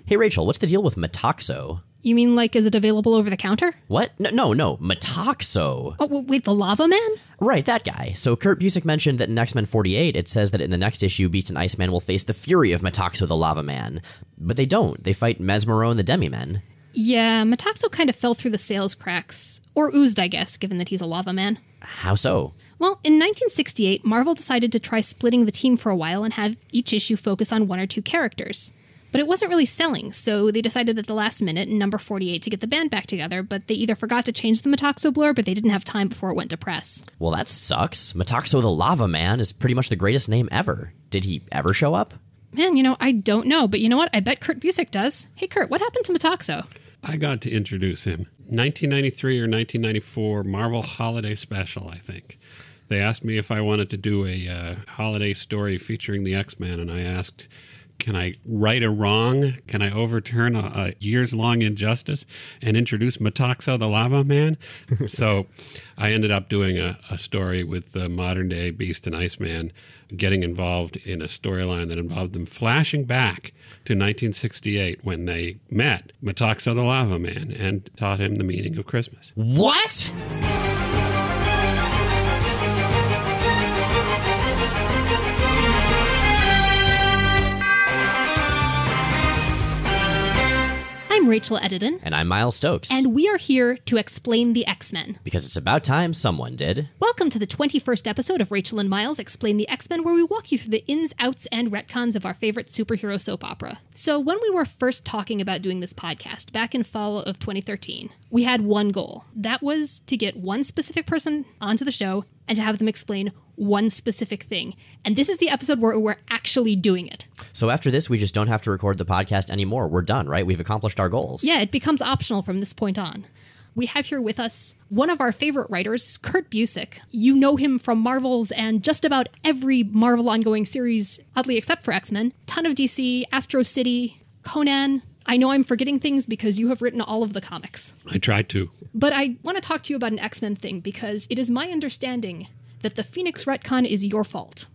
Hey, Rachel, what's the deal with Moxo? You mean, like, is it available over the counter? What? No, Moxo. Oh, wait, the Lava Man? Right, that guy. So Kurt Busiek mentioned that in X-Men 48, it says that in the next issue, Beast and Iceman will face the fury of Moxo the Lava Man. But they don't. They fight Mesmero and the Demi-Men. Yeah, Moxo kind of fell through the sales cracks. Or oozed, I guess, given that he's a Lava Man. How so? Well, in 1968, Marvel decided to try splitting the team for a while and have each issue focus on one or two characters. But it wasn't really selling, so they decided at the last minute in number 48 to get the band back together, but they either forgot to change the Moxo blurb, but they didn't have time before it went to press. Well, that sucks. Moxo the Lava Man is pretty much the greatest name ever. Did he ever show up? Man, I don't know, but you know what? I bet Kurt Busiek does. Hey, Kurt, what happened to Moxo? I got to introduce him. 1993 or 1994 Marvel Holiday Special, I think. They asked me if I wanted to do a holiday story featuring the X-Men, and I asked, can I right a wrong? Can I overturn a years-long injustice and introduce Moxo the Lava Man? So I ended up doing a story with the modern-day Beast and Iceman getting involved in a storyline that involved them flashing back to 1968 when they met Moxo the Lava Man and taught him the meaning of Christmas. What? I'm Rachel Edidin. And I'm Miles Stokes. And we are here to explain the X-Men. Because it's about time someone did. Welcome to the 21st episode of Rachel and Miles Explain the X-Men, where we walk you through the ins, outs, and retcons of our favorite superhero soap opera. So when we were first talking about doing this podcast, back in fall of 2013, we had one goal. That was to get one specific person onto the show and to have them explain one specific thing. And this is the episode where we're actually doing it. So after this, we just don't have to record the podcast anymore. We're done, right? We've accomplished our goals. Yeah, it becomes optional from this point on. We have here with us one of our favorite writers, Kurt Busiek. You know him from Marvel's and just about every Marvel ongoing series, oddly except for X-Men. Ton of DC, Astro City, Conan. I know I'm forgetting things because you have written all of the comics. I tried to. But I want to talk to you about an X-Men thing because it is my understanding that the Phoenix retcon is your fault.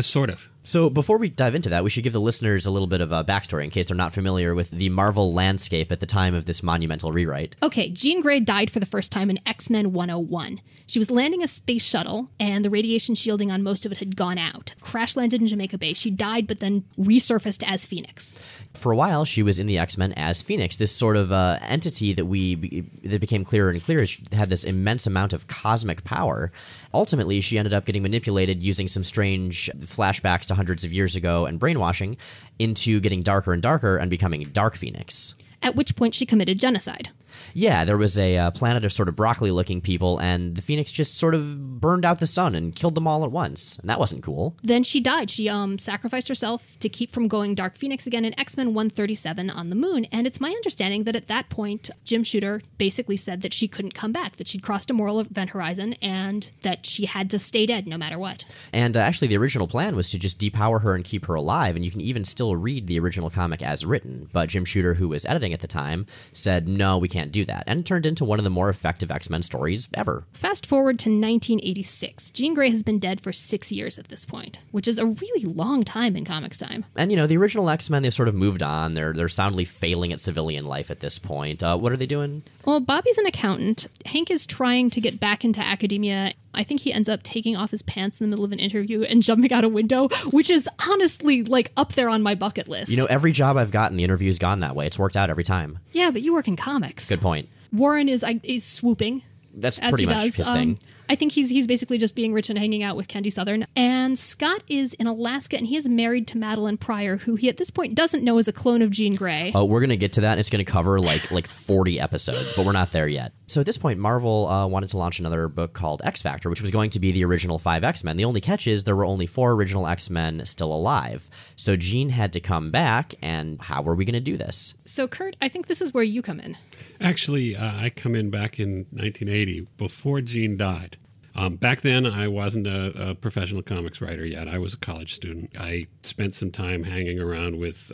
Sort of. So before we dive into that, we should give the listeners a little bit of a backstory in case they're not familiar with the Marvel landscape at the time of this monumental rewrite. Okay, Jean Grey died for the first time in X-Men 101. She was landing a space shuttle, and the radiation shielding on most of it had gone out. Crash landed in Jamaica Bay. She died, but then resurfaced as Phoenix. For a while, she was in the X-Men as Phoenix, this sort of entity that became clearer and clearer. She had this immense amount of cosmic power. Ultimately, she ended up getting manipulated using some strange flashbacks to hundreds of years ago and brainwashing into getting darker and darker and becoming Dark Phoenix. At which point she committed genocide. Yeah, there was a planet of sort of broccoli-looking people, and the Phoenix just sort of burned out the sun and killed them all at once, and that wasn't cool. Then she died. She sacrificed herself to keep from going Dark Phoenix again in X-Men 137 on the moon, and it's my understanding that at that point, Jim Shooter basically said that she couldn't come back, that she'd crossed a moral event horizon, and that she had to stay dead no matter what. And actually, the original plan was to just depower her and keep her alive, and you can even still read the original comic as written, but Jim Shooter, who was editing at the time, said, no, we can't do that, and it turned into one of the more effective X-Men stories ever. Fast forward to 1986. Jean Grey has been dead for 6 years at this point, which is a really long time in comics time. And, the original X-Men, they've sort of moved on. They're soundly failing at civilian life at this point. What are they doing? Well, Bobby's an accountant. Hank is trying to get back into academia. I think he ends up taking off his pants in the middle of an interview and jumping out a window, which is honestly, up there on my bucket list. Every job I've gotten, the interview's gone that way. It's worked out every time. Yeah, but you work in comics. Good point. Warren is swooping. That's pretty much his thing. I think he's basically just being rich and hanging out with Candy Southern. And Scott is in Alaska, and he is married to Madeline Pryor, who he at this point doesn't know is a clone of Jean Grey. Oh, we're going to get to that. It's going to cover like 40 episodes, but we're not there yet. So at this point, Marvel wanted to launch another book called X Factor, which was going to be the original 5 X-Men. The only catch is there were only 4 original X-Men still alive. So Jean had to come back, and how were we going to do this? So Kurt, I think this is where you come in. Actually, I come in back in 1980, before Jean died. Back then, I wasn't a professional comics writer yet. I was a college student. I spent some time hanging around with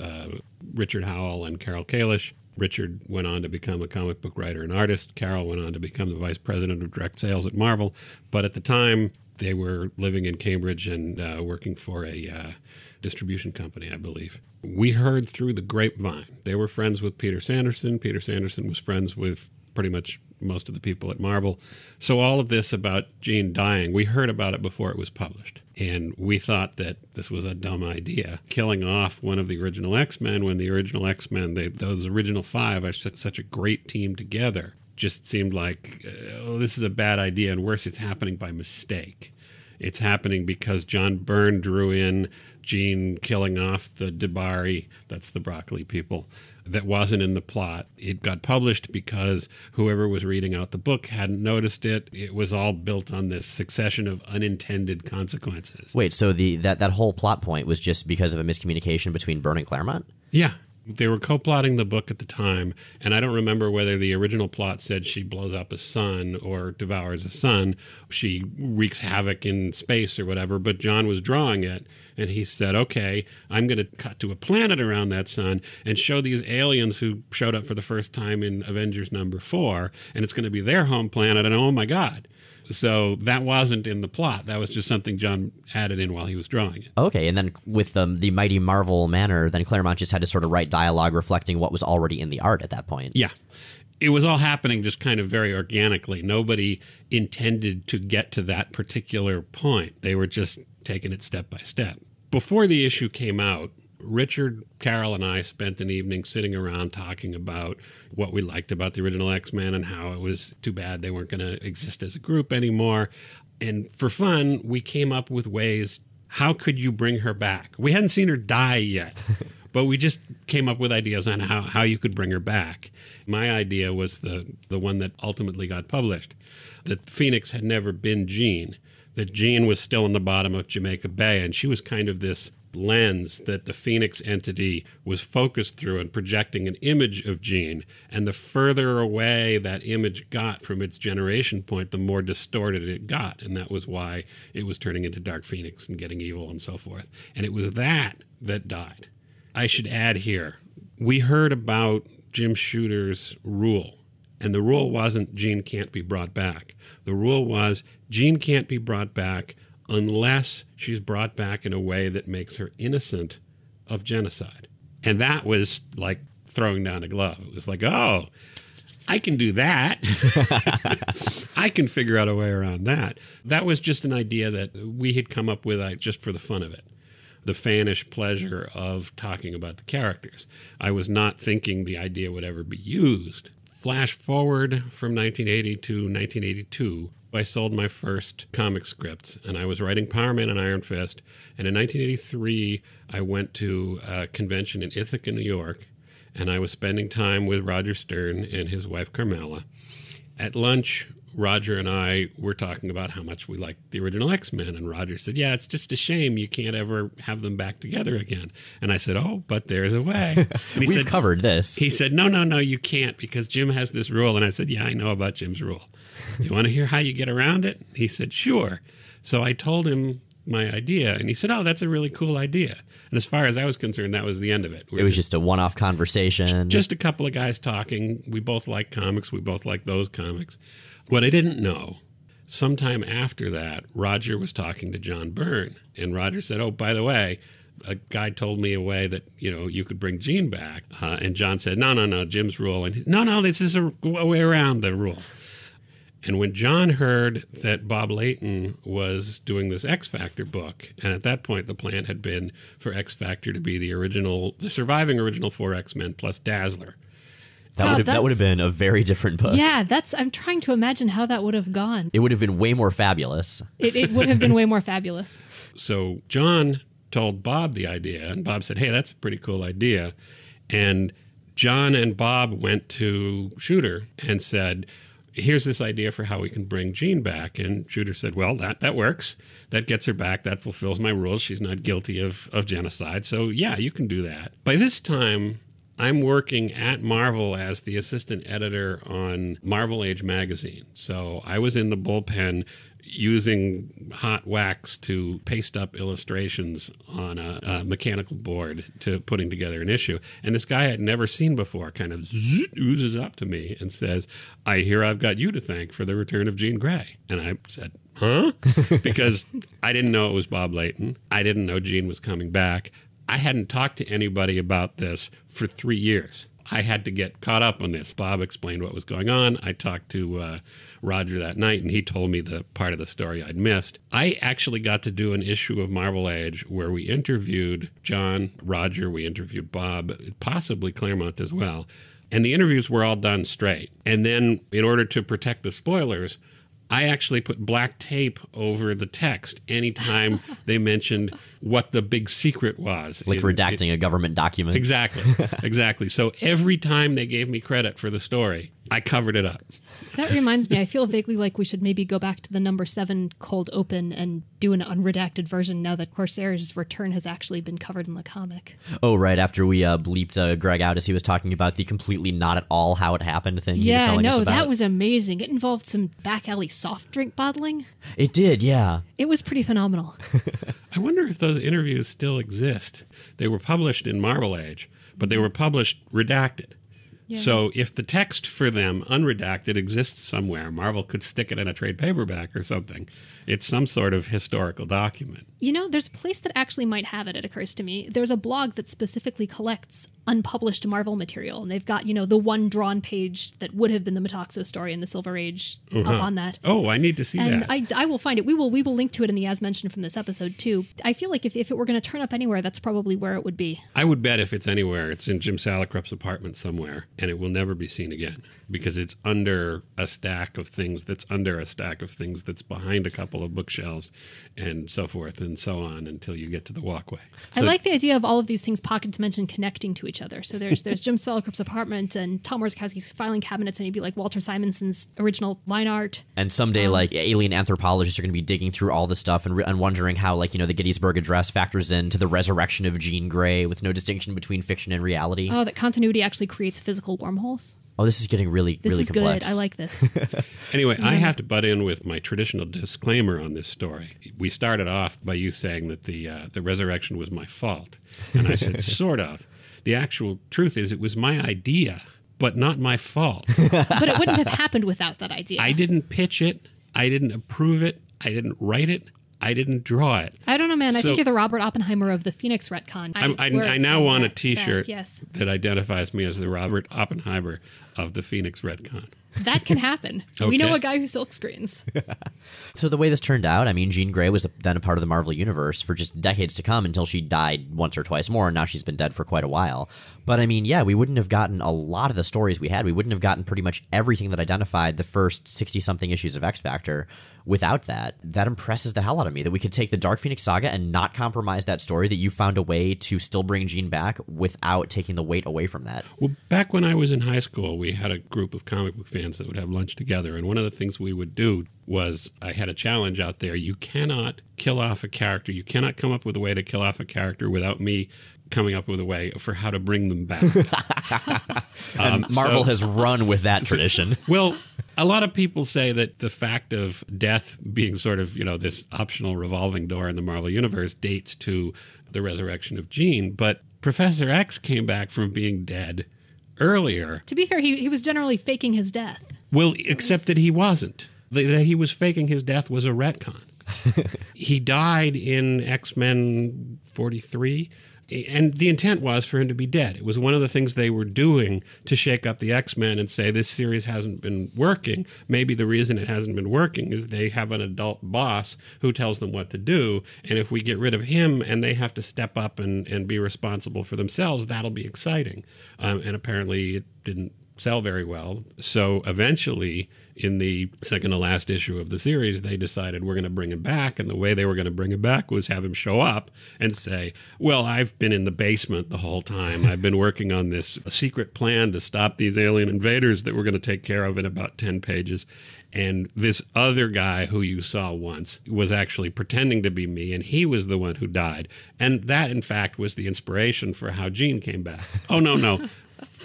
Richard Howell and Carol Kalish. Richard went on to become a comic book writer and artist. Carol went on to become the vice president of direct sales at Marvel. But at the time, They were living in Cambridge and working for a distribution company, I believe. We heard through the grapevine. They were friends with Peter Sanderson. Peter Sanderson was friends with pretty much most of the people at Marvel. So all of this about Jean dying, we heard about it before it was published. And we thought that this was a dumb idea. Killing off one of the original X-Men when the original X-Men, those original 5 are such a great team together, just seemed like, oh, this is a bad idea. And worse, it's happening by mistake. It's happening because John Byrne drew in Jean killing off the Debari, that's the broccoli people, that wasn't in the plot. It got published because whoever was reading out the book hadn't noticed it. It was all built on this succession of unintended consequences. Wait, so that whole plot point was just because of a miscommunication between Byrne and Claremont? Yeah. They were co-plotting the book at the time, and I don't remember whether the original plot said she blows up a sun or devours a sun. She wreaks havoc in space or whatever, but John was drawing it, and he said, okay, I'm going to cut to a planet around that sun and show these aliens who showed up for the first time in Avengers #4, and it's going to be their home planet, and oh my God. So that wasn't in the plot. That was just something John added in while he was drawing it. Okay, and then with the Mighty Marvel manner, then Claremont just had to sort of write dialogue reflecting what was already in the art at that point. Yeah. It was all happening just kind of very organically. Nobody intended to get to that particular point. They were just taking it step by step. Before the issue came out, Richard, Carol, and I spent an evening sitting around talking about what we liked about the original X-Men and how it was too bad they weren't going to exist as a group anymore. And for fun, we came up with ways, how could you bring her back? We hadn't seen her die yet, but we just came up with ideas on how you could bring her back. My idea was the one that ultimately got published, that Phoenix had never been Jean, that Jean was still in the bottom of Jamaica Bay, and she was kind of this lens that the Phoenix entity was focused through and projecting an image of Jean. And the further away that image got from its generation point, the more distorted it got. And that was why it was turning into Dark Phoenix and getting evil and so forth. And it was that died. I should add here, we heard about Jim Shooter's rule. And the rule wasn't Jean can't be brought back. The rule was Jean can't be brought back unless she's brought back in a way that makes her innocent of genocide. And that was like throwing down a glove. It was like, oh, I can do that. I can figure out a way around that. That was just an idea that we had come up with just for the fun of it. The fanish pleasure of talking about the characters. I was not thinking the idea would ever be used. Flash forward from 1980 to 1982, I sold my first comic scripts, and I was writing Power Man and Iron Fist. And in 1983, I went to a convention in Ithaca, New York, and I was spending time with Roger Stern and his wife Carmela. At lunch, Roger and I were talking about how much we liked the original X-Men, and Roger said, yeah, it's just a shame you can't ever have them back together again. And I said, oh, but there's a way. And he We've covered this. He said, no, you can't, because Jim has this rule. And I said, yeah, I know about Jim's rule. You want to hear how you get around it? He said, sure. So I told him my idea, and he said, oh, that's a really cool idea. And as far as I was concerned, that was the end of it. It was just a one-off conversation. Just a couple of guys talking. We both like comics. We both like those comics. What I didn't know, sometime after that, Roger was talking to John Byrne, and Roger said, oh, by the way, a guy told me a way that, you could bring Jean back. And John said, no, Jim's rule. And no, this is a way around the rule. And when John heard that Bob Layton was doing this X Factor book, and at that point the plan had been for X Factor to be the surviving original 4 X-Men plus Dazzler. That would have been a very different book. Yeah, I'm trying to imagine how that would have gone. It would have been way more fabulous. It would have been way more fabulous. So John told Bob the idea, and Bob said, hey, that's a pretty cool idea. And John and Bob went to Shooter and said, here's this idea for how we can bring Jean back. And Shooter said, well, that works. That gets her back. That fulfills my rules. She's not guilty of genocide. So, yeah, you can do that. By this time, I'm working at Marvel as the assistant editor on Marvel Age magazine. So I was in the bullpen using hot wax to paste up illustrations on a mechanical board to putting together an issue. And this guy I'd never seen before kind of oozes up to me and says, I hear I've got you to thank for the return of Jean Grey. And I said, huh? Because I didn't know it was Bob Layton. I didn't know Jean was coming back. I hadn't talked to anybody about this for 3 years. I had to get caught up on this. Bob explained what was going on. I talked to Roger that night, and he told me the part of the story I'd missed. I actually got to do an issue of Marvel Age where we interviewed John, Roger, we interviewed Bob, possibly Claremont as well. And the interviews were all done straight. And then in order to protect the spoilers, I actually put black tape over the text anytime they mentioned what the big secret was. Like redacting a government document. Exactly. So every time they gave me credit for the story, I covered it up. That reminds me, I feel vaguely like we should maybe go back to the number 7 cold open and do an unredacted version now that Corsair's return has actually been covered in the comic. Oh, right. After we bleeped Greg out as he was talking about the completely not at all how it happened thing he was telling us about. That was amazing. It involved some back alley soft drink bottling. It did, yeah. It was pretty phenomenal. I wonder if those interviews still exist. They were published in Marvel Age, but they were published redacted. Yeah. So if the text for them, unredacted, exists somewhere, Marvel could stick it in a trade paperback or something. It's some sort of historical document. You know, there's a place that actually might have it, it occurs to me. There's a blog that specifically collects unpublished Marvel material, and they've got, the one drawn page that would have been the Moxo story in the Silver Age up on that. Oh, I need to see that. And I will find it. We will link to it in the as mentioned from this episode, too. I feel like if it were going to turn up anywhere, that's probably where it would be. I would bet if it's anywhere, it's in Jim Salicrup's apartment somewhere, and it will never be seen again. Because it's under a stack of things that's under a stack of things that's behind a couple of bookshelves and so forth and so on until you get to the walkway. I like the idea of all of these things pocket dimension connecting to each other. So there's Jim Salicrup's apartment and Tom Morzkowski's filing cabinets, and he'd be like Walter Simonson's original line art. And someday, alien anthropologists are going to be digging through all this stuff and wondering how, the Gettysburg Address factors into the resurrection of Jean Grey with no distinction between fiction and reality. Oh, that continuity actually creates physical wormholes. Oh, this is getting really complex. This is good. I like this. Anyway, I have to butt in with my traditional disclaimer on this story. We started off by you saying that the resurrection was my fault. And I said, sort of. The actual truth is it was my idea, but not my fault. But it wouldn't have happened without that idea. I didn't pitch it. I didn't approve it. I didn't write it. I didn't draw it. I don't know, man. I think you're the Robert Oppenheimer of the Phoenix retcon. I now want a T-shirt that identifies me as the Robert Oppenheimer of the Phoenix retcon. That can happen. Okay. We know a guy who silk screens. So the way this turned out, Jean Grey was then a part of the Marvel Universe for just decades to come until she died once or twice more, and now she's been dead for quite a while. But we wouldn't have gotten a lot of the stories we had. We wouldn't have gotten pretty much everything that identified the first 60-something issues of X-Factor without that. That impresses the hell out of me, that we could take the Dark Phoenix saga and not compromise that story, that you found a way to still bring Jean back without taking the weight away from that. Well, back when I was in high school, we had a group of comic book fans that would have lunch together, and one of the things we would do was I had a challenge out there. You cannot kill off a character. You cannot come up with a way to kill off a character without me coming up with a way for how to bring them back. And Marvel has run with that tradition. Well, a lot of people say that the fact of death being sort of, this optional revolving door in the Marvel Universe dates to the resurrection of Jean, but Professor X came back from being dead earlier. To be fair, he was generally faking his death. Well, except that he wasn't. That he was faking his death was a retcon. He died in X-Men 43, and the intent was for him to be dead. It was one of the things they were doing to shake up the X-Men and say, this series hasn't been working. Maybe the reason it hasn't been working is they have an adult boss who tells them what to do, and if we get rid of him and they have to step up and be responsible for themselves, that'll be exciting. And apparently it didn't sell very well. So eventually, in the second to last issue of the series, they decided we're going to bring him back. And the way they were going to bring him back was have him show up and say, well, I've been in the basement the whole time. I've been working on this secret plan to stop these alien invaders that we're going to take care of in about 10 pages. And this other guy who you saw once was actually pretending to be me, and he was the one who died. And that, in fact, was the inspiration for how Jean came back. Oh, no.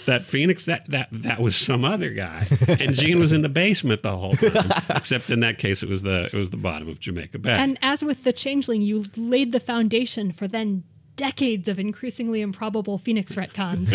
That Phoenix, that was some other guy, and Jean was in the basement the whole time. Except in that case, it was the bottom of Jamaica Bay. And as with the Changeling, you laid the foundation for then decades of increasingly improbable Phoenix retcons.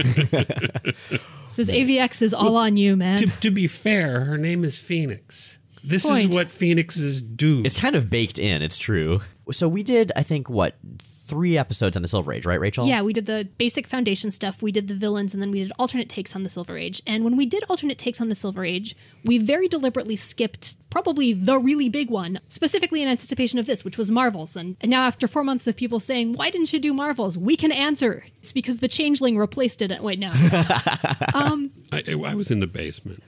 Says AVX is all on you, man. To be fair, her name is Phoenix. This is what Phoenixes do. It's kind of baked in, it's true. So we did, I think, 3 episodes on the Silver Age, right, Rachel? Yeah, we did the basic foundation stuff, we did the villains, and then we did alternate takes on the Silver Age. And when we did alternate takes on the Silver Age, we very deliberately skipped probably the really big one, specifically in anticipation of this, which was Marvels. And now after 4 months of people saying, why didn't you do Marvels? We can answer. It's because the Changeling replaced it. Wait, no. I was in the basement.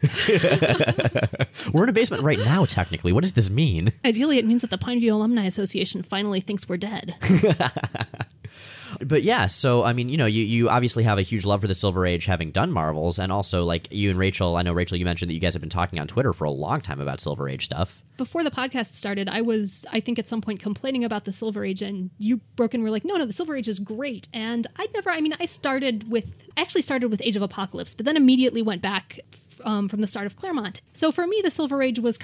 We're in a basement right now, technically. What does this mean? Ideally, it means that the Pineview Alumni Association finally thinks we're dead. But yeah, so I mean, you obviously have a huge love for the Silver Age, having done Marvels, and also like you and Rachel. I know Rachel, you mentioned that you guys have been talking on Twitter for a long time about Silver Age stuff. Before the podcast started, I think at some point complaining about the Silver Age, and you broke in and were like, no, the Silver Age is great. And I started with Age of Apocalypse, but then immediately went back from the start of Claremont. So for me, the Silver Age was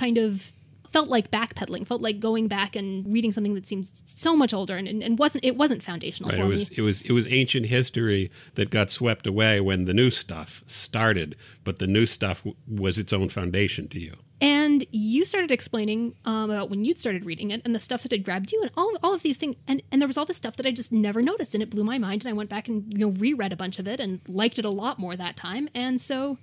felt like backpedaling, felt like going back and reading something that seems so much older and wasn't foundational for me. It was ancient history that got swept away when the new stuff started, but the new stuff was its own foundation to you. And you started explaining about when you'd started reading it and the stuff that had grabbed you and all of these things. And there was all this stuff that I just never noticed, and it blew my mind. And I went back and reread a bunch of it and liked it a lot more that time. And so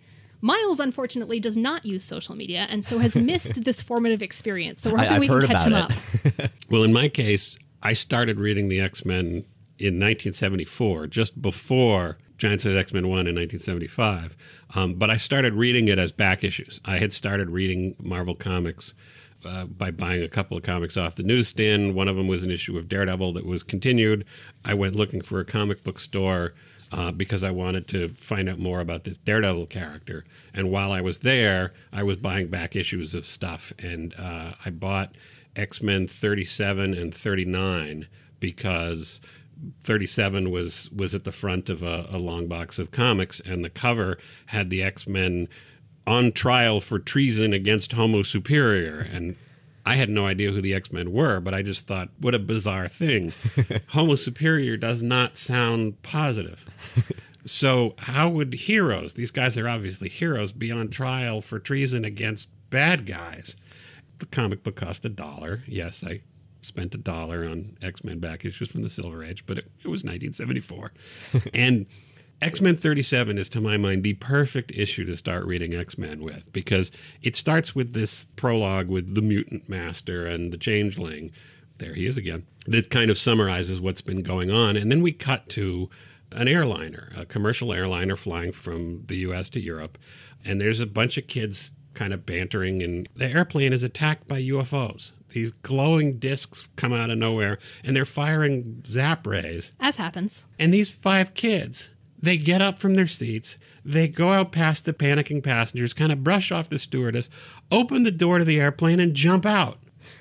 Miles, unfortunately, does not use social media and so has missed this formative experience. So we're hoping we can catch him up. Well, in my case, I started reading the X-Men in 1974, just before Giant Size X-Men 1 in 1975. But I started reading it as back issues. I had started reading Marvel Comics by buying a couple of comics off the newsstand. One of them was an issue of Daredevil that was continued. I went looking for a comic book store because I wanted to find out more about this Daredevil character. And while I was there, I was buying back issues of stuff. And I bought X-Men 37 and 39 because 37 was at the front of a long box of comics, and the cover had the X-Men on trial for treason against Homo Superior. And I had no idea who the X-Men were, but I just thought, what a bizarre thing. Homo Superior does not sound positive. So how would heroes, these guys are obviously heroes, be on trial for treason against bad guys? The comic book cost $1. Yes, I spent $1 on X-Men back issues from the Silver Age, but it was 1974. And X-Men 37 is, to my mind, the perfect issue to start reading X-Men with, because it starts with this prologue with the Mutant Master and the Changeling. There he is again. That kind of summarizes what's been going on. And then we cut to an airliner, a commercial airliner flying from the U.S. to Europe. And there's a bunch of kids kind of bantering, and the airplane is attacked by UFOs. These glowing discs come out of nowhere, and they're firing zap rays. As happens. And these 5 kids, they get up from their seats, they go out past the panicking passengers, kind of brush off the stewardess, open the door to the airplane, and jump out.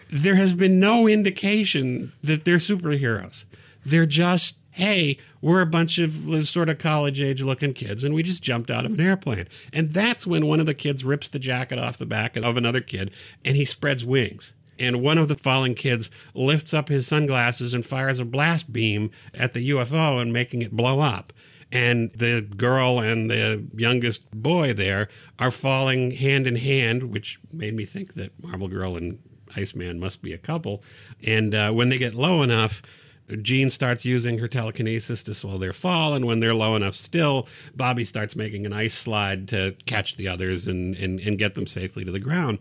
There has been no indication that they're superheroes. They're just, hey, we're a bunch of sort of college-age looking kids, and we just jumped out of an airplane. And that's when one of the kids rips the jacket off the back of another kid, and he spreads wings. And one of the fallen kids lifts up his sunglasses and fires a blast beam at the UFO and making it blow up. And the girl and the youngest boy there are falling hand in hand, which made me think that Marvel Girl and Iceman must be a couple. And when they get low enough, Jean starts using her telekinesis to slow their fall. And when they're low enough still, Bobby starts making an ice slide to catch the others and get them safely to the ground.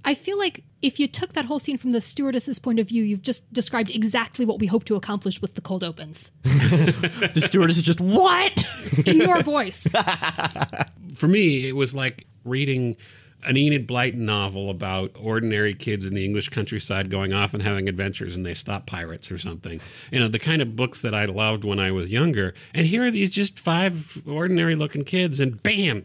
I feel like if you took that whole scene from the stewardess's point of view, you've just described exactly what we hope to accomplish with the cold opens. The stewardess is just, what? In your voice. For me, it was like reading an Enid Blyton novel about ordinary kids in the English countryside going off and having adventures, and they stop pirates or something. You know, the kind of books that I loved when I was younger. And here are these just 5 ordinary-looking kids, and bam!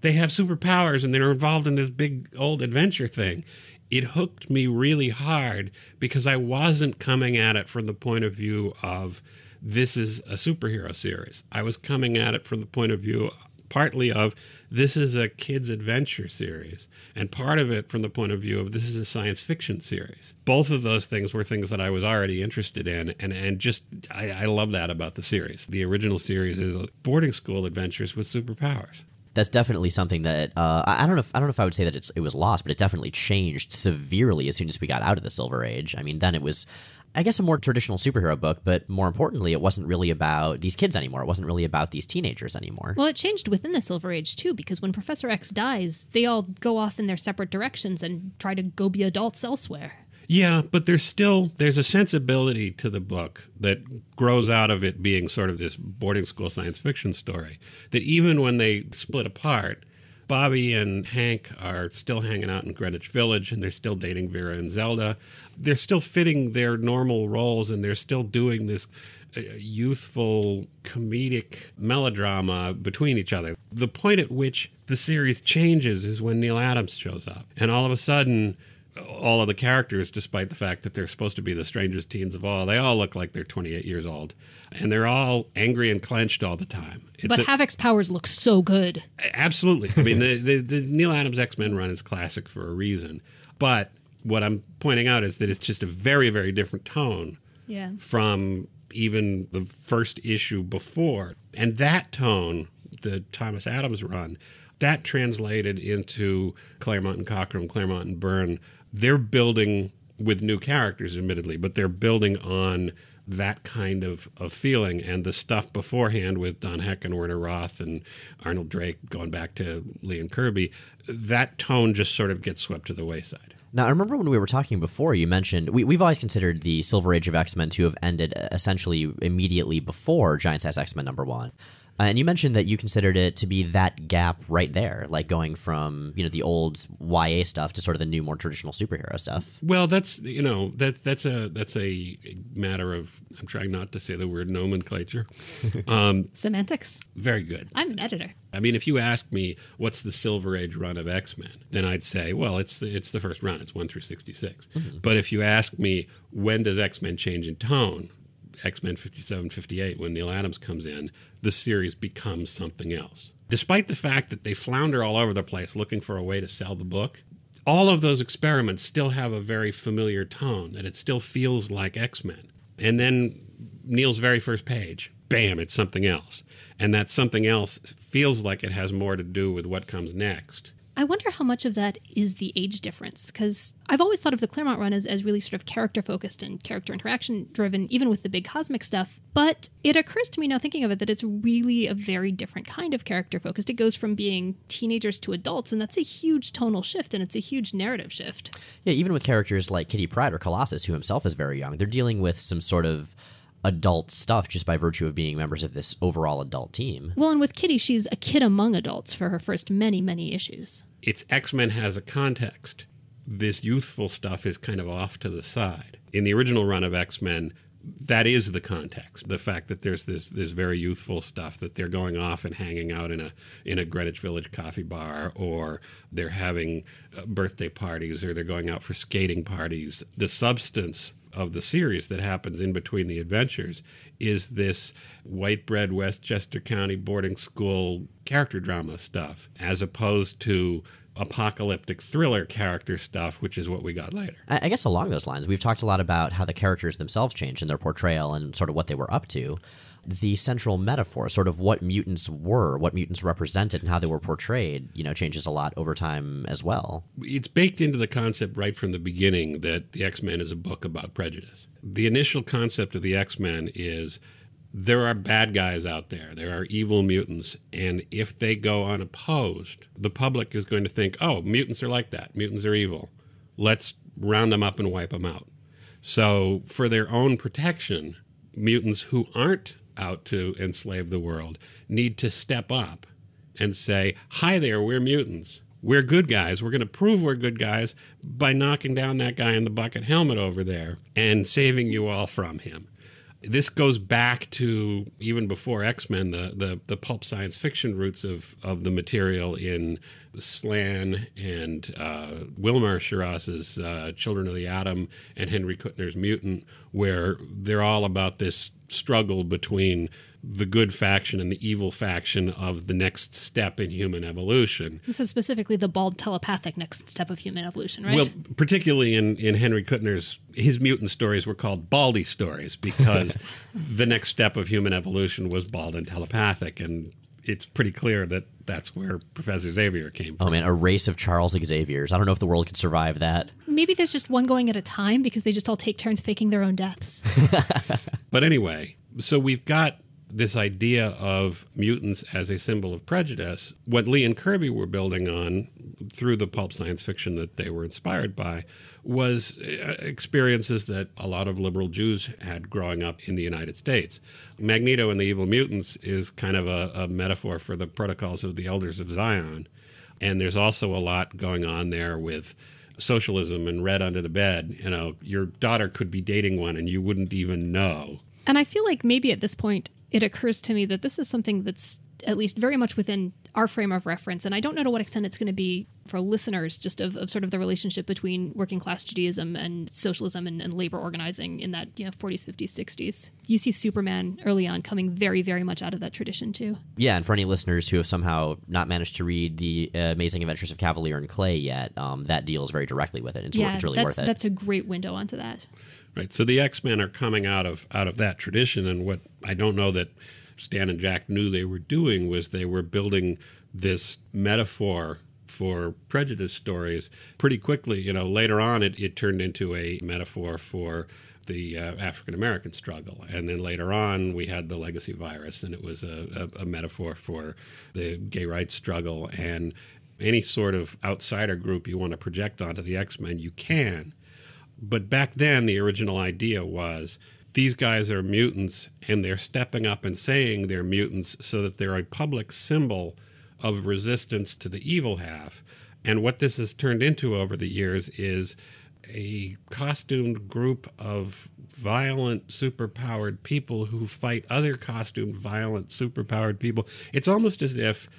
They have superpowers and they're involved in this big old adventure thing. It hooked me really hard because I wasn't coming at it from the point of view of this is a superhero series. I was coming at it from the point of view partly of this is a kid's adventure series, and part of it from the point of view of this is a science fiction series. Both of those things were things that I was already interested in, and just I love that about the series. The original series is boarding school adventures with superpowers. That's definitely something that I don't know if I would say that it was lost, but it definitely changed severely as soon as we got out of the Silver Age. I mean, then it was, I guess, a more traditional superhero book, but more importantly, it wasn't really about these kids anymore. It wasn't really about these teenagers anymore. Well, it changed within the Silver Age, too, because when Professor X dies, they all go off in their separate directions and try to go be adults elsewhere. Yeah, but there's a sensibility to the book that grows out of it being sort of this boarding school science fiction story, that even when they split apart, Bobby and Hank are still hanging out in Greenwich Village, and they're still dating Vera and Zelda. They're still fitting their normal roles, and they're still doing this youthful comedic melodrama between each other. The point at which the series changes is when Neil Adams shows up, and all of a sudden, all of the characters, despite the fact that they're supposed to be the strangest teens of all, they all look like they're 28 years old. And they're all angry and clenched all the time. But Havoc's powers look so good. Absolutely. I mean, the Neil Adams X-Men run is classic for a reason. But what I'm pointing out is that it's just a very, very different tone from even the first issue before. And that tone, the Thomas Adams run, that translated into Claremont and Cockrum, Claremont and Byrne. They're building with new characters, admittedly, but they're building on that kind of feeling. And the stuff beforehand with Don Heck and Werner Roth and Arnold Drake going back to Lee and Kirby, that tone just sort of gets swept to the wayside. Now, I remember when we were talking before, you mentioned we've always considered the Silver Age of X-Men to have ended essentially immediately before Giant Size X-Men #1. And you mentioned that you considered it to be that gap right there, like going from, the old YA stuff to sort of the new, more traditional superhero stuff. Well, that's a matter of, I'm trying not to say the word nomenclature. Semantics. Very good. I'm an editor. I mean, if you ask me what's the Silver Age run of X-Men, then I'd say, well, it's the first run. It's 1 through 66. Mm-hmm. But if you ask me when does X-Men change in tone, X-Men 57, 58, when Neil Adams comes in, the series becomes something else. Despite the fact that they flounder all over the place looking for a way to sell the book, all of those experiments still have a very familiar tone, that it still feels like X-Men. And then Neil's very first page, bam, it's something else. And that something else feels like it has more to do with what comes next. I wonder how much of that is the age difference, because I've always thought of the Claremont run as really sort of character-focused and character interaction-driven, even with the big cosmic stuff. But it occurs to me now thinking of it that it's really a very different kind of character-focused. It goes from being teenagers to adults, and that's a huge tonal shift, and it's a huge narrative shift. Yeah, even with characters like Kitty Pryde or Colossus, who himself is very young, they're dealing with some sort of adult stuff just by virtue of being members of this overall adult team. Well, and with Kitty, she's a kid among adults for her first many, many issues. It's X-Men has a context. This youthful stuff is kind of off to the side. In the original run of X-Men, that is the context. The fact that there's this very youthful stuff, that they're going off and hanging out in a Greenwich Village coffee bar, or they're having birthday parties, or they're going out for skating parties. The substance of the series that happens in between the adventures is this white bread Westchester County boarding school character drama stuff, as opposed to apocalyptic thriller character stuff, which is what we got later. I guess along those lines, we've talked a lot about how the characters themselves changed in their portrayal and sort of what they were up to. The central metaphor, sort of what mutants were, what mutants represented, and how they were portrayed, changes a lot over time as well. It's baked into the concept right from the beginning that the X-Men is a book about prejudice. The initial concept of the X-Men is there are bad guys out there. There are evil mutants. And if they go unopposed, the public is going to think, oh, mutants are like that. Mutants are evil. Let's round them up and wipe them out. So for their own protection, mutants who aren't out to enslave the world need to step up and say, hi there, we're mutants. We're good guys. We're going to prove we're good guys by knocking down that guy in the bucket helmet over there and saving you all from him. This goes back to even before X-Men, the pulp science fiction roots of the material in Slan and Wilmar Shiraz's Children of the Atom and Henry Kuttner's Mutant, where they're all about this struggle between the good faction and the evil faction of the next step in human evolution. This is specifically the bald telepathic next step of human evolution, right? Well, particularly in Henry Kuttner's, his mutant stories were called Baldy stories because the next step of human evolution was bald and telepathic, and it's pretty clear that that's where Professor Xavier came from. Oh, man, a race of Charles Xaviers. I don't know if the world could survive that. Maybe there's just one going at a time because they just all take turns faking their own deaths. But anyway, so we've got this idea of mutants as a symbol of prejudice. What Lee and Kirby were building on through the pulp science fiction that they were inspired by was experiences that a lot of liberal Jews had growing up in the United States. Magneto and the Evil Mutants is kind of a metaphor for the protocols of the Elders of Zion. And there's also a lot going on there with socialism and red under the bed. You know, your daughter could be dating one and you wouldn't even know. And I feel like maybe at this point it occurs to me that this is something that's at least very much within our frame of reference. And I don't know to what extent it's going to be for listeners, just of sort of the relationship between working class Judaism and socialism and labor organizing in that 40s, 50s, 60s. You see Superman early on coming very, very much out of that tradition too. Yeah, and for any listeners who have somehow not managed to read The Amazing Adventures of Cavalier and Clay yet, that deals very directly with it. It's really worth it. That's a great window onto that. Right. So the X-Men are coming out of that tradition, and what I don't know that Stan and Jack knew they were doing was they were building this metaphor for prejudice stories pretty quickly. Later on it turned into a metaphor for the African-American struggle. And then later on we had the legacy virus, and it was a metaphor for the gay rights struggle. And any sort of outsider group you want to project onto the X-Men, you can. But back then, the original idea was these guys are mutants, and they're stepping up and saying they're mutants so that they're a public symbol of resistance to the evil half. And what this has turned into over the years is a costumed group of violent, superpowered people who fight other costumed, violent, superpowered people. It's almost as if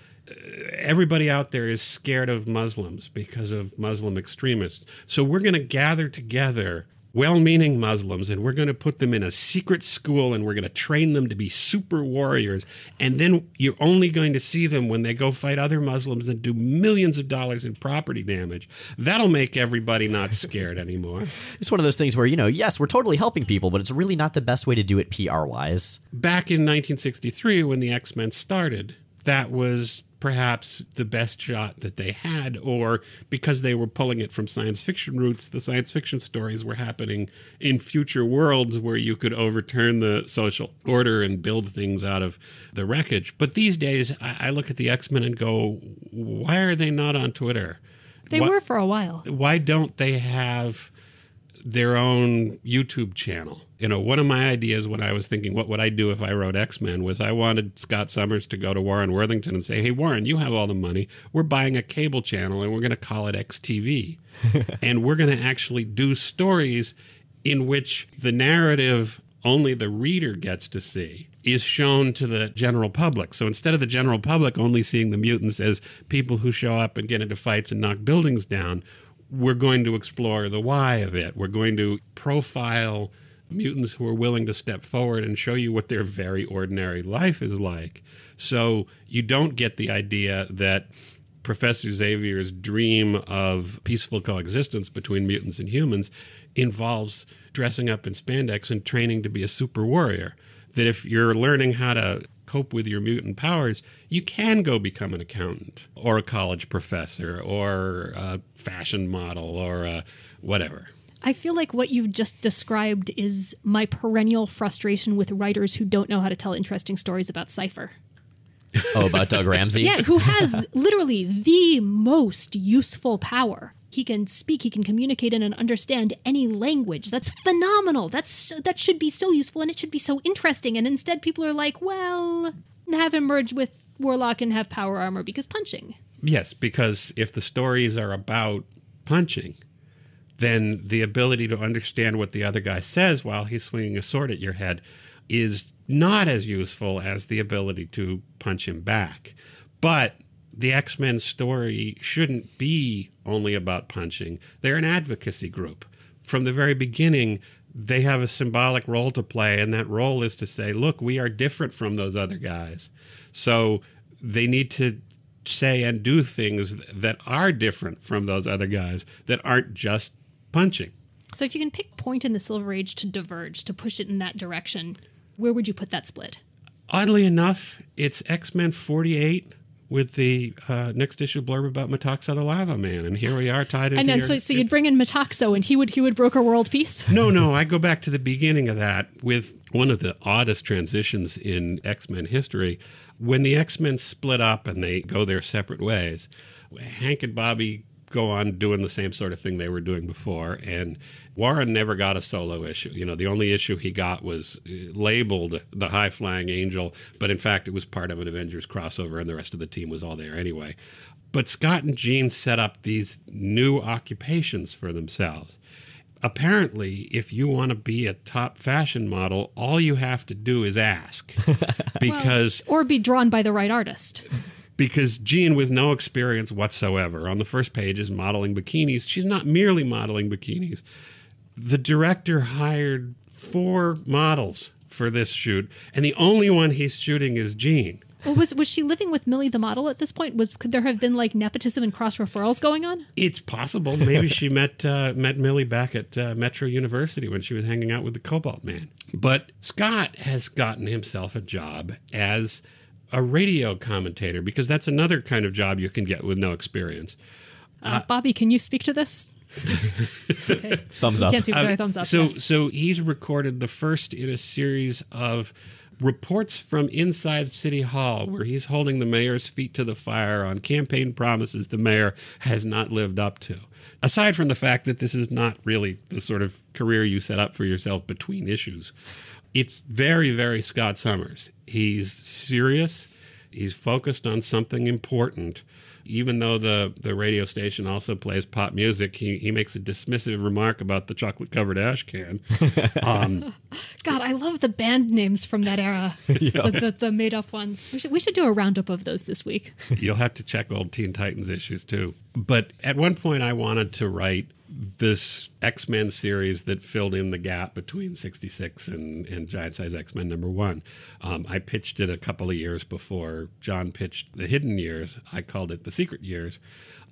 everybody out there is scared of Muslims because of Muslim extremists. So we're going to gather together well-meaning Muslims, and we're going to put them in a secret school, and we're going to train them to be super warriors. And then you're only going to see them when they go fight other Muslims and do millions of dollars in property damage. That'll make everybody not scared anymore. It's one of those things where, yes, we're totally helping people, but it's really not the best way to do it PR-wise. Back in 1963, when the X-Men started, that was perhaps the best shot that they had, or because they were pulling it from science fiction roots, the science fiction stories were happening in future worlds where you could overturn the social order and build things out of the wreckage. But these days, I look at the X-Men and go, why are they not on Twitter? They were for a while. Why don't they have their own YouTube channel? One of my ideas when I was thinking, what would I do if I wrote X-Men, was I wanted Scott Summers to go to Warren Worthington and say, hey, Warren, you have all the money. We're buying a cable channel, and we're going to call it XTV. And we're going to actually do stories in which the narrative only the reader gets to see is shown to the general public. So instead of the general public only seeing the mutants as people who show up and get into fights and knock buildings down, we're going to explore the why of it. We're going to profile mutants who are willing to step forward and show you what their very ordinary life is like. So you don't get the idea that Professor Xavier's dream of peaceful coexistence between mutants and humans involves dressing up in spandex and training to be a super warrior. That if you're learning how to cope with your mutant powers, you can go become an accountant or a college professor or a fashion model or whatever. I feel like what you've just described is my perennial frustration with writers who don't know how to tell interesting stories about Cypher. Oh, about Doug Ramsey? Yeah, who has literally the most useful power. He can speak, he can communicate and understand any language. That's phenomenal. That should be so useful, and it should be so interesting. And instead people are like, well, have him merge with Warlock and have power armor because punching. Yes, because if the stories are about punching, then the ability to understand what the other guy says while he's swinging a sword at your head is not as useful as the ability to punch him back. But the X-Men story shouldn't be only about punching. They're an advocacy group. From the very beginning, they have a symbolic role to play, and that role is to say, look, we are different from those other guys. So they need to say and do things that are different from those other guys, that aren't just punching. So if you can pick point in the Silver Age to diverge, to push it in that direction, where would you put that split? Oddly enough, it's X-Men 48 with the next issue blurb about Moxo the Lava Man, and here we are tied into. And then so you'd bring in Moxo, and he would broker world peace. No, I go back to the beginning of that with one of the oddest transitions in X-Men history. When the X-Men split up and they go their separate ways, Hank and Bobby go on doing the same sort of thing they were doing before, and Warren never got a solo issue. You know, the only issue he got was labeled the High Flying Angel, but in fact it was part of an Avengers crossover and the rest of the team was all there anyway. But Scott and Jean set up these new occupations for themselves. Apparently, if you want to be a top fashion model, all you have to do is ask. Because or be drawn by the right artist. Because Jean, with no experience whatsoever, on the first page is modeling bikinis. She's not merely modeling bikinis. The director hired 4 models for this shoot, and the only one he's shooting is Jean. Well, was she living with Millie the model at this point? Could there have been like nepotism and cross referrals going on? It's possible. Maybe she met Millie back at Metro University when she was hanging out with the Cobalt Man. But Scott has gotten himself a job as a radio commentator, because that's another kind of job you can get with no experience. Bobby, can you speak to this? Okay. Thumbs up. Can't see whether thumbs up. So he's recorded the first in a series of reports from inside City Hall, where he's holding the mayor's feet to the fire on campaign promises the mayor has not lived up to. Aside from the fact that this is not really the sort of career you set up for yourself between issues, it's very, very Scott Summers. He's serious. He's focused on something important. Even though the radio station also plays pop music, he makes a dismissive remark about the chocolate-covered ash can. God, I love the band names from that era, the made-up ones. We should do a roundup of those this week. You'll have to check old Teen Titans issues, too. But at one point, I wanted to write this X-Men series that filled in the gap between 66 and Giant Size X-Men #1. I pitched it a couple of years before John pitched The Hidden Years. I called it The Secret Years.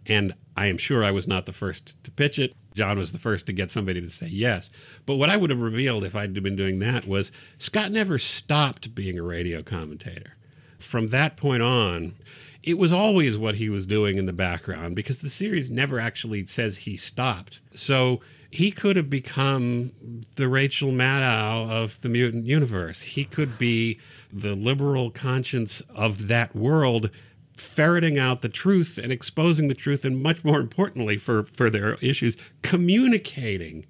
And I am sure I was not the first to pitch it. John was the first to get somebody to say yes. But what I would have revealed if I'd been doing that was Scott never stopped being a radio commentator. From that point on, it was always what he was doing in the background, because the series never actually says he stopped. So he could have become the Rachel Maddow of the mutant universe. He could be the liberal conscience of that world, ferreting out the truth and exposing the truth, and much more importantly for their issues, communicating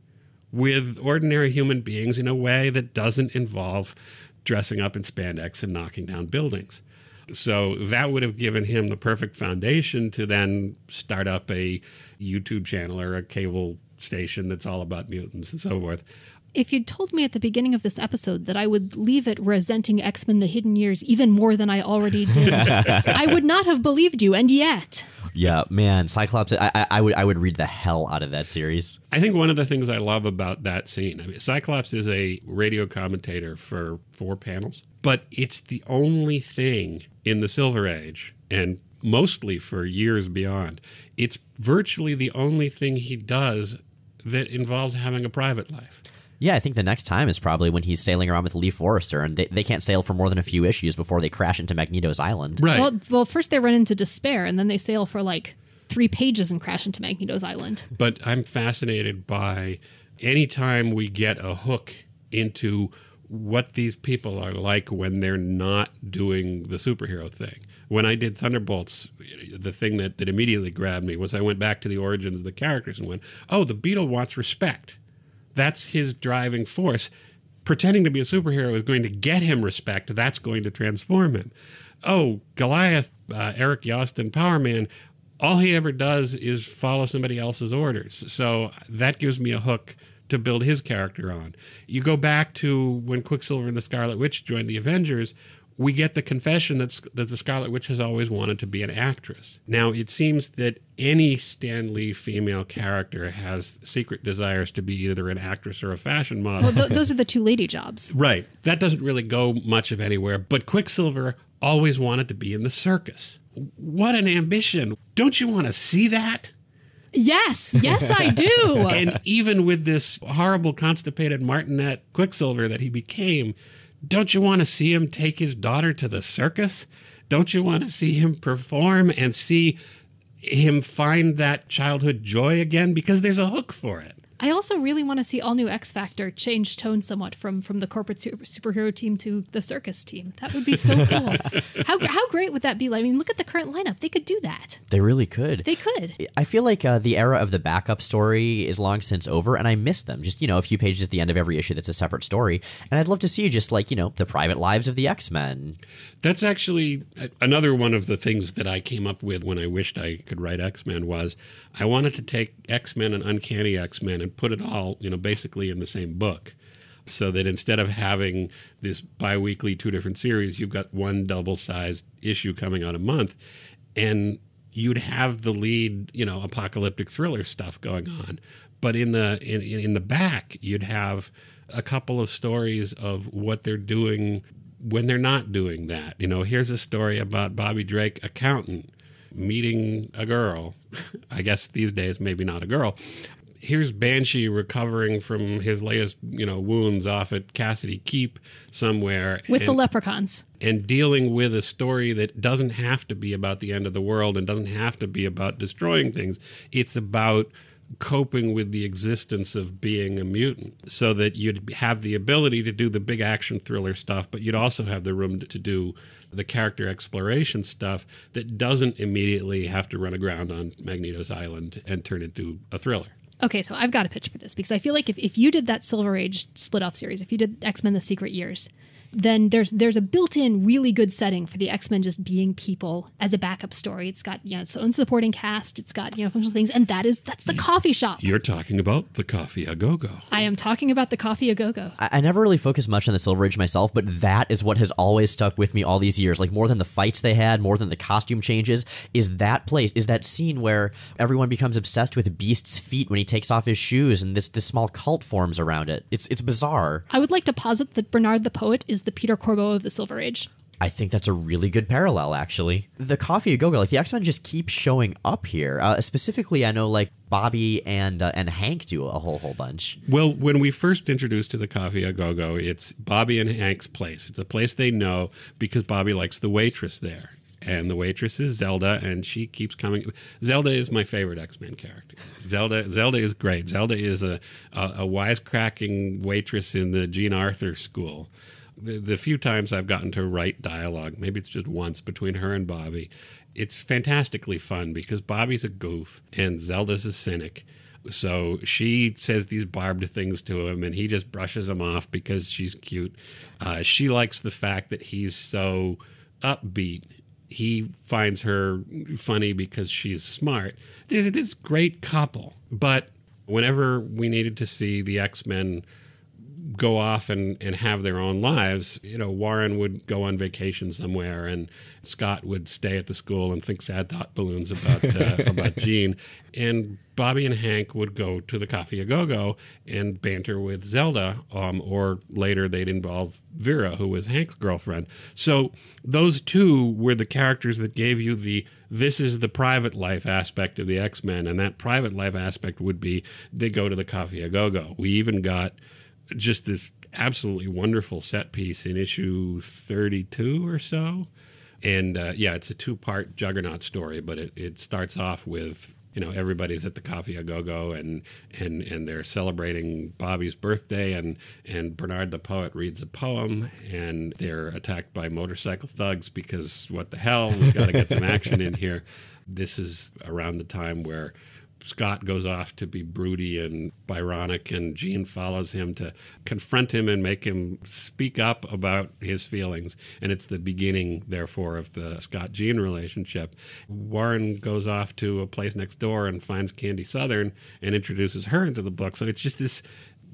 with ordinary human beings in a way that doesn't involve dressing up in spandex and knocking down buildings. So that would have given him the perfect foundation to then start up a YouTube channel or a cable station that's all about mutants and so forth. If you'd told me at the beginning of this episode that I would leave it resenting X-Men The Hidden Years even more than I already did, I would not have believed you, and yet. Yeah, man, Cyclops, I would read the hell out of that series. I think one of the things I love about that scene, I mean, Cyclops is a radio commentator for 4 panels, but it's the only thing in the Silver Age, and mostly for years beyond, it's virtually the only thing he does that involves having a private life. Yeah, I think the next time is probably when he's sailing around with Lee Forrester, and they can't sail for more than a few issues before they crash into Magneto's island. Right. Well, first they run into Despair, and then they sail for like 3 pages and crash into Magneto's island. But I'm fascinated by any time we get a hook into what these people are like when they're not doing the superhero thing. When I did Thunderbolts, the thing that immediately grabbed me was I went back to the origins of the characters and went, oh, the Beetle wants respect. That's his driving force. Pretending to be a superhero is going to get him respect. That's going to transform him. Oh, Goliath, Eric Yost and Power Man, all he ever does is follow somebody else's orders. So that gives me a hook to build his character on. You go back to when Quicksilver and the Scarlet Witch joined the Avengers, we get the confession that the Scarlet Witch has always wanted to be an actress. Now, it seems that any Stan Lee female character has secret desires to be either an actress or a fashion model. Well, those are the 2 lady jobs. Right. That doesn't really go much of anywhere. But Quicksilver always wanted to be in the circus. What an ambition. Don't you want to see that? Yes, I do. And even with this horrible constipated martinet Quicksilver that he became, Don't you want to see him take his daughter to the circus? Don't you want to see him perform and see him find that childhood joy again? Because there's a hook for it. I also really want to see all new X Factor change tone somewhat from the corporate superhero team to the circus team. That would be so cool. How great would that be? I mean, look at the current lineup. They could do that. They really could. They could. I feel like the era of the backup story is long since over, and I miss them. Just, a few pages at the end of every issue that's a separate story. And I'd love to see just the private lives of the X-Men. That's actually another one of the things that I came up with when I wished I could write X-Men was I wanted to take X-Men and Uncanny X-Men and put it all, basically in the same book. So that instead of having this bi-weekly 2 different series, you've got one double-sized issue coming out a month. And you'd have the lead, apocalyptic thriller stuff going on. But in the back, you'd have a couple of stories of what they're doing when they're not doing that. Here's a story about Bobby Drake, accountant, meeting a girl. I guess these days, maybe not a girl. Here's Banshee recovering from his latest, wounds off at Cassidy Keep somewhere. With the leprechauns. And dealing with a story that doesn't have to be about the end of the world and doesn't have to be about destroying things. It's about coping with the existence of being a mutant so that you'd have the ability to do the big action thriller stuff, but you'd also have the room to do the character exploration stuff that doesn't immediately have to run aground on Magneto's Island and turn into a thriller. Okay, so I've got a pitch for this because I feel like if you did that Silver Age split-off series, if you did X-Men The Secret Years, then there's a built-in really good setting for the X-Men just being people as a backup story. It's got its own supporting cast, it's got functional things, and that's the coffee shop. You're talking about the Coffee A Go-Go. I am talking about the Coffee A Go-Go. I never really focused much on the Silver Age myself, but that is what has always stuck with me all these years. Like more than the fights they had, more than the costume changes, is that place, is that scene where everyone becomes obsessed with Beast's feet when he takes off his shoes, and this small cult forms around it. It's bizarre. I would like to posit that Bernard the Poet is the Peter Corbeau of the Silver Age. I think that's a really good parallel, actually. The Coffee A Go-Go, the X-Men just keep showing up here. Specifically, I know Bobby and Hank do a whole bunch. Well, when we first introduced to the Coffee A Go-Go, it's Bobby and Hank's place. It's a place they know because Bobby likes the waitress there. And the waitress is Zelda, and she keeps coming. Zelda is my favorite X-Men character. Zelda is great. Zelda is a wisecracking waitress in the Jean Arthur school. The few times I've gotten to write dialogue, maybe it's just once, between her and Bobby, it's fantastically fun because Bobby's a goof and Zelda's a cynic. So she says these barbed things to him and he just brushes them off because she's cute. She likes the fact that he's so upbeat. He finds her funny because she's smart. There's this great couple. But whenever we needed to see the X-Men go off and have their own lives, Warren would go on vacation somewhere and Scott would stay at the school and think sad thought balloons about Jean. And Bobby and Hank would go to the Coffee A Go-Go and banter with Zelda, or later they'd involve Vera, who was Hank's girlfriend. So those two were the characters that gave you this is the private life aspect of the X-Men, and that private life aspect would be they go to the Coffee A Go-Go. We even got just this absolutely wonderful set piece in issue 32 or so. And it's a 2-part Juggernaut story, but it starts off with, everybody's at the Coffee A Go-Go and they're celebrating Bobby's birthday and Bernard the Poet reads a poem and they're attacked by motorcycle thugs because what the hell, we've got to get some action in here. This is around the time where Scott goes off to be broody and Byronic, and Jean follows him to confront him and make him speak up about his feelings. And it's the beginning, therefore, of the Scott-Jean relationship. Warren goes off to a place next door and finds Candy Southern and introduces her into the book. So it's just this,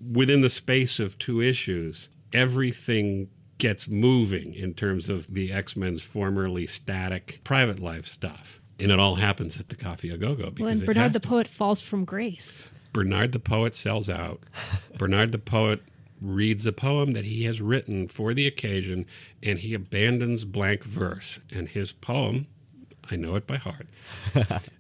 within the space of 2 issues, everything gets moving in terms of the X-Men's formerly static private life stuff. And it all happens at the Coffee A Go-Go. Well, and Bernard the Poet falls from grace. Bernard the Poet sells out. Bernard the Poet reads a poem that he has written for the occasion, and he abandons blank verse. And his poem, I know it by heart,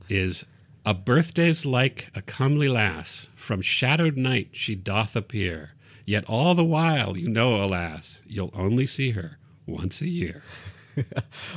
is, "A birthday's like a comely lass, from shadowed night she doth appear. Yet all the while, you know, alas, you'll only see her once a year.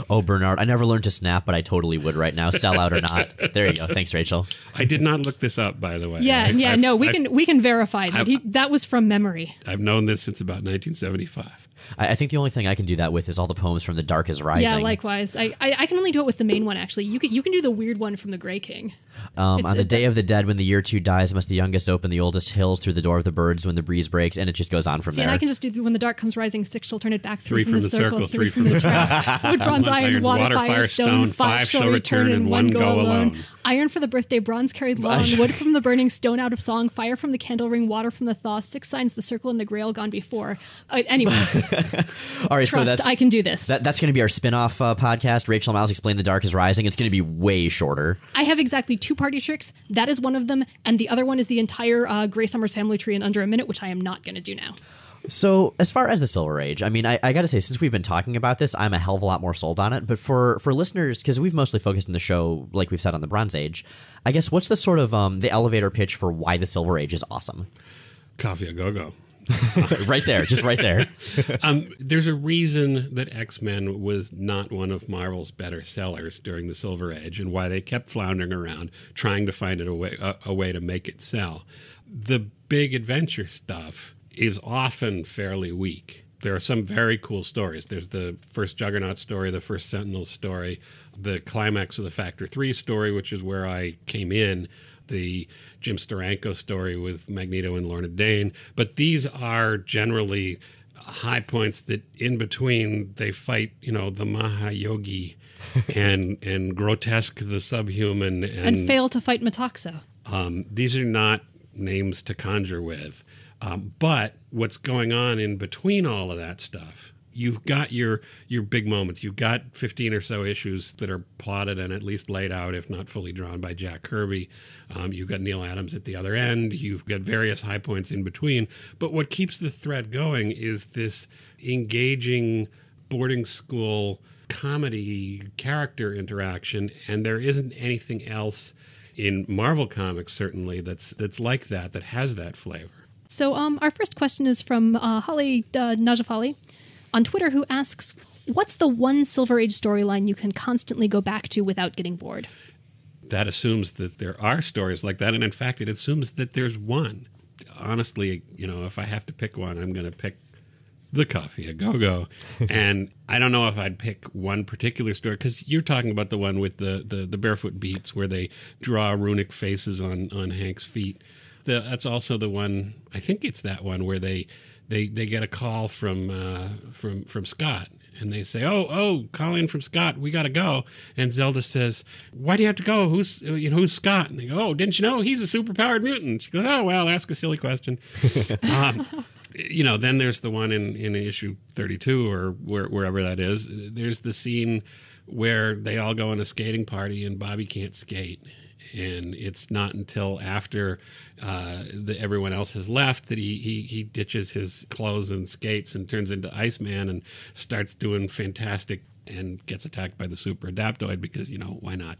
Oh, Bernard, I never learned to snap, but I totally would right now, sell out or not. There you go. Thanks, Rachel. I did not look this up, by the way. We can verify that. That was from memory. I've known this since about 1975. I think the only thing I can do that with is all the poems from The Dark is Rising. Yeah, likewise. I can only do it with the main one, actually. You can do the weird one from The Grey King. On the day of the dead, when the year 2 dies, must the youngest open the oldest hills through the door of the birds when the breeze breaks, and it just goes on from there. And I can just do when the dark comes rising, 6 shall turn it back, 3 from the circle, 3 from the trap. Wood, bronze, iron, water, fire, stone, 5 shall return, and 1 go alone. Iron for the birthday, bronze carried long, wood from the burning, stone out of song, fire from the candle ring, water from the thaw, 6 signs the circle and the grail gone before. Anyway. All right, Trust, I can do this. That's going to be our spin-off podcast, Rachel and Miles Explain The Dark is Rising. It's going to be way shorter. I have exactly 2 party tricks. That is one of them, and the other one is the entire Grey Summers family tree in under a minute, which I am not going to do now. So as far as the Silver Age, I mean, I got to say, since we've been talking about this, I'm a hell of a lot more sold on it. But for listeners, because we've mostly focused in the show, like we've said, on the Bronze Age, I guess what's the sort of the elevator pitch for why the Silver Age is awesome? Coffee a go-go. Right there, just right there. There's a reason that X-Men was not one of Marvel's better sellers during the Silver Age, and why they kept floundering around trying to find a way to make it sell. The big adventure stuff is often fairly weak. There are some very cool stories. There's the first Juggernaut story, the first Sentinel story, the climax of the Factor 3 story, which is where I came in, the Jim Steranko story with Magneto and Lorna Dane. But these are generally high points that in between they fight, the Mahayogi and Grotesque the Subhuman. And fail to fight Moxo. These are not names to conjure with. But what's going on in between all of that stuff, you've got your big moments. You've got 15 or so issues that are plotted and at least laid out, if not fully drawn, by Jack Kirby. You've got Neil Adams at the other end. You've got various high points in between. But what keeps the thread going is this engaging boarding school comedy character interaction, and there isn't anything else in Marvel Comics, certainly, that's like that has that flavor. So our first question is from Holly Najafali on Twitter, who asks, what's the one Silver Age storyline you can constantly go back to without getting bored? That assumes that there are stories like that, and in fact, it assumes that there's one. Honestly, if I have to pick one, I'm going to pick the Coffee a Go-Go. And I don't know if I'd pick one particular story, because you're talking about the one with the barefoot beats where they draw runic faces on Hank's feet. That's also the one, I think it's that one where they get a call from Scott, and they say, oh, calling from Scott, we got to go. And Zelda says, why do you have to go? Who's Scott? And they go, oh, didn't you know he's a superpowered mutant? She goes, oh, well, ask a silly question. Then there's the one in issue 32 or wherever that is. There's the scene where they all go on a skating party and Bobby can't skate. And it's not until after everyone else has left that he ditches his clothes and skates and turns into Iceman and starts doing fantastic and gets attacked by the super adaptoid because, why not?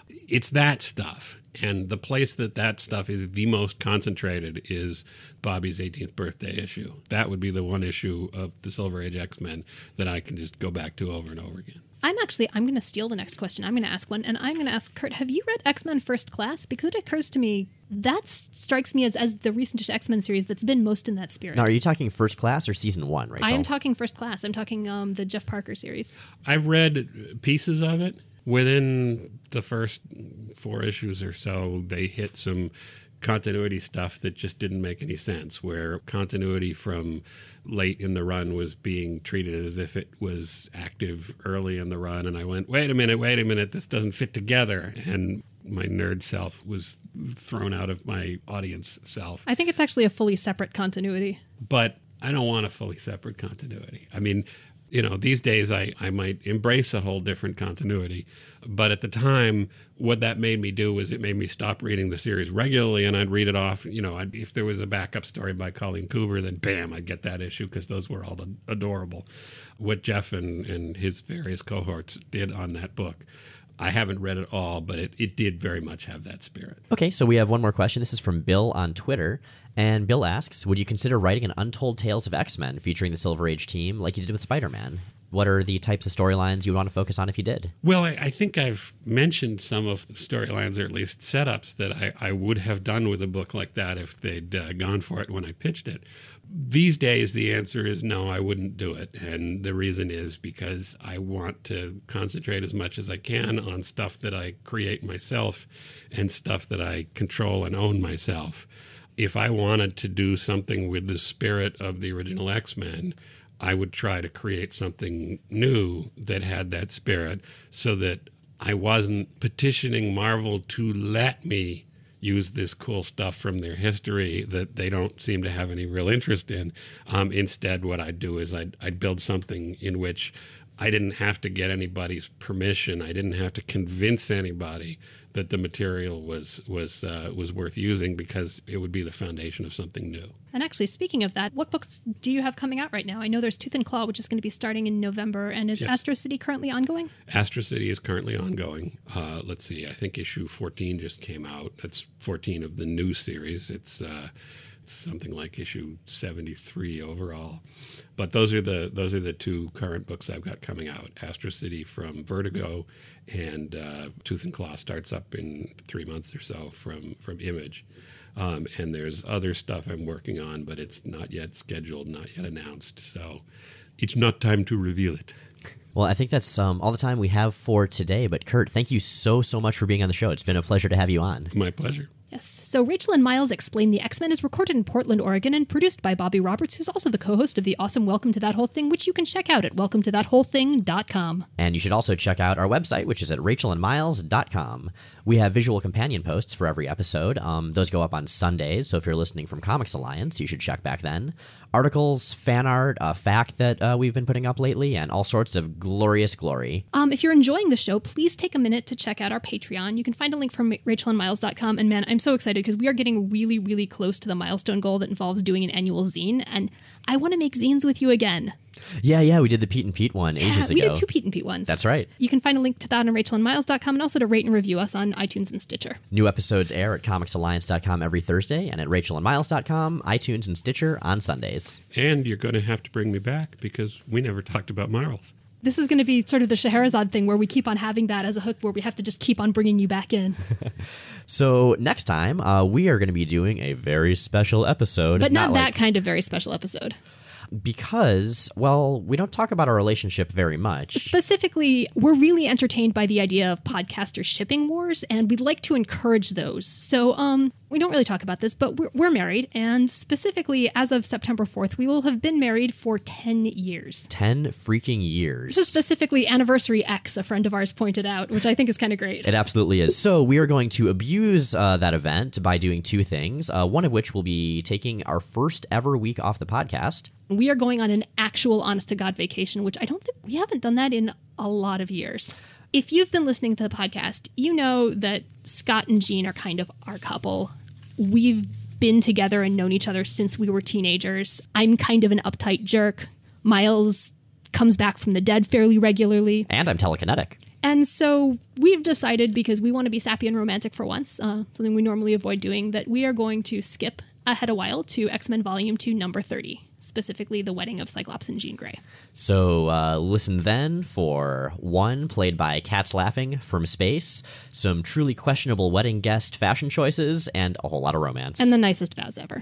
It's that stuff. And the place that stuff is the most concentrated is Bobby's 18th birthday issue. That would be the one issue of the Silver Age X-Men that I can just go back to over and over again. I'm going to steal the next question. I'm going to ask one, and I'm going to ask Kurt, have you read X-Men First Class? Because it occurs to me, that strikes me as the recent X-Men series that's been most in that spirit. Now, are you talking First Class or Season 1, Rachel? I am talking First Class. I'm talking the Jeff Parker series. I've read pieces of it. Within the first 4 issues or so, they hit some continuity stuff that just didn't make any sense, where continuity from late in the run was being treated as if it was active early in the run. And I went, wait a minute, this doesn't fit together. And my nerd self was thrown out of my audience self. I think it's actually a fully separate continuity. But I don't want a fully separate continuity. I mean, these days I might embrace a whole different continuity. But at the time, what that made me do was it made me stop reading the series regularly, and I'd read it off. If there was a backup story by Colleen Coover, then bam, I'd get that issue because those were all adorable. What Jeff and his various cohorts did on that book I haven't read it all, but it did very much have that spirit. Okay, so we have one more question. This is from Bill on Twitter. And Bill asks, would you consider writing an Untold Tales of X-Men featuring the Silver Age team like you did with Spider-Man? What are the types of storylines you would want to focus on if you did? Well, I think I've mentioned some of the storylines, or at least setups, that I would have done with a book like that if they'd gone for it when I pitched it. These days, the answer is no, I wouldn't do it. And the reason is because I want to concentrate as much as I can on stuff that I create myself and stuff that I control and own myself. If I wanted to do something with the spirit of the original X-Men, I would try to create something new that had that spirit so that I wasn't petitioning Marvel to let me use this cool stuff from their history that they don't seem to have any real interest in. Instead, what I'd do is I'd build something in which I didn't have to get anybody's permission. I didn't have to convince anybody that the material was worth using, because it would be the foundation of something new. And actually, speaking of that, what books do you have coming out right now? I know there's Tooth and Claw, which is going to be starting in November. And is Astro City currently ongoing? Astro City is currently ongoing. Let's see, I think issue 14 just came out. That's 14 of the new series. It's something like issue 73 overall. But those are the two current books I've got coming out. Astro City from Vertigo, and Tooth and Claw starts up in 3 months or so from Image. And there's other stuff I'm working on, but it's not yet scheduled, not yet announced. So it's not time to reveal it. Well, I think that's all the time we have for today. But Kurt, thank you so much for being on the show. It's been a pleasure to have you on. My pleasure. Yes. So Rachel and Miles Explain the X-Men is recorded in Portland, Oregon, and produced by Bobby Roberts, who's also the co-host of the awesome Welcome to That Whole Thing, which you can check out at welcometothatwholething.com. And you should also check out our website, which is at rachelandmiles.com. We have visual companion posts for every episode. Those go up on Sundays, so if you're listening from Comics Alliance, you should check back then. Articles, fan art, fact that we've been putting up lately, and all sorts of glorious glory. If you're enjoying the show, please take a minute to check out our Patreon. You can find a link from rachelandmiles.com. And man, I'm so excited because we are getting really, really close to the milestone goal that involves doing an annual zine. And I want to make zines with you again. Yeah, we did the Pete and Pete one ages ago. We did 2 Pete and Pete ones. That's right. You can find a link to that on rachelandmiles.com, and also to rate and review us on iTunes and Stitcher. New episodes air at comicsalliance.com every Thursday, and at rachelandmiles.com, iTunes, and Stitcher on Sundays. And you're going to have to bring me back, because we never talked about Marvels. This is going to be sort of the Scheherazade thing, where we keep on having that as a hook, where we have to just keep on bringing you back in. So next time, we are going to be doing a very special episode. But not that kind of very special episode. Because, well, we don't talk about our relationship very much. Specifically, we're really entertained by the idea of podcasters shipping wars, and we'd like to encourage those. So, we don't really talk about this, but we're married, and specifically, as of September 4th, we will have been married for 10 years. 10 freaking years. This is specifically Anniversary X, a friend of ours pointed out, which I think is kind of great. It absolutely is. So we are going to abuse that event by doing 2 things, one of which will be taking our first ever week off the podcast. We are going on an actual honest-to-God vacation, which I don't think we haven't done that in a lot of years. If you've been listening to the podcast, you know that Scott and Jean are kind of our couple. We've been together and known each other since we were teenagers. I'm kind of an uptight jerk. Miles comes back from the dead fairly regularly. And I'm telekinetic. And so we've decided, because we want to be sappy and romantic for once, something we normally avoid doing, that we are going to skip ahead a while to X-Men Volume 2, number 30. Specifically, the wedding of Cyclops and Jean Grey. So listen then for 1 played by Cats Laughing from Space, some truly questionable wedding guest fashion choices, and a whole lot of romance. And the nicest vows ever.